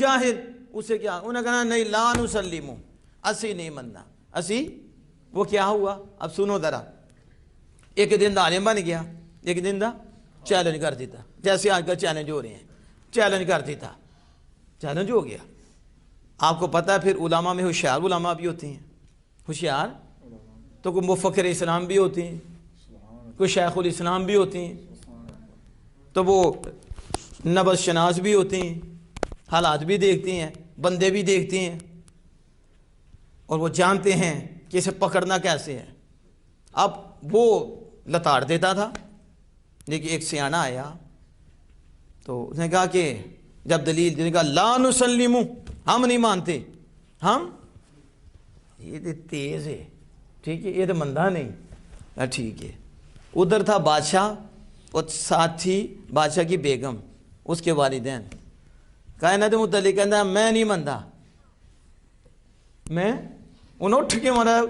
جاہل اسے کیا انہیں کہنا نہیں لا نسلمو اسی نہیں مننا اسی وہ کیا ہوا اب سنو ذرا ایک دن دا عالم بن گیا ایک دن دا چیلنج کر دیتا جیسے آج کل چیلنج ہو رہے ہیں چیلنج کر دیتا چیلنج ہو گیا آپ کو پتہ ہے پھر علماء میں ہوشیار علماء بھی ہوتے ہیں ہوشیار تو کوئی مفکر اسلام بھی ہوتے ہیں کوئی شیخ الاسلام بھی ہوتے ہیں تو وہ نبض شناس بھی ہوتے ہیں حالات بھی دیکھتے ہیں بندے بھی دیکھتے ہیں اور وہ جانتے ہیں کہ اسے پکڑنا کیسے ہے اب وہ لتاڑ دیتا تھا لیکن ایک سیانہ آیا تو اس نے کہا کہ جب دلیل نے کہا لا نسلم ہم نہیں مانتے ہم یہ تو تیز ہے ٹھیک ہے یہ تو مندہ نہیں ٹھیک ہے ادھر تھا بادشاہ اور ساتھ تھی بادشاہ کی بیگم اس کے والدین کائنات متعلق کہنا میں نہیں مندہ میں انہوں اٹھ کے مارا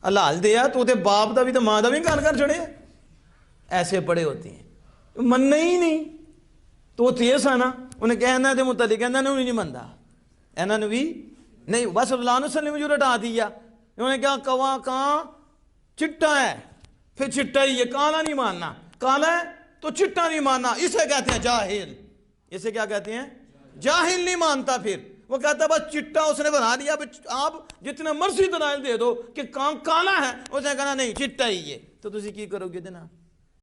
حلال دیا تو تے باپ دا بھی تو ماں دا بھی کان کر چھڑے ایسے بڑے ہوتے ہیں مننا ہی نہیں تو وہ تیز آنا انہیں کہنا دے متعلق کہنا انہوں نہیں مندہ انہوں نے بھی نہیں بس اللہ علیہ وسلم جو رٹا دیا انہوں نے کہا کواں کہاں چٹا ہے پھر چٹا ہی ہے کالا نہیں ماننا کالا ہے تو چٹا نہیں ماننا اسے کہتے ہیں جاہل اسے کیا کہتے ہیں جاہل نہیں مانتا پھر وہ کہتا بس چٹا اس نے بنا دیا آپ جتنا مرضی دلائل دے دو کہ کام کالا ہے اس نے کہنا نہیں چٹا ہی ہے تو تسی کی کرو گے دینا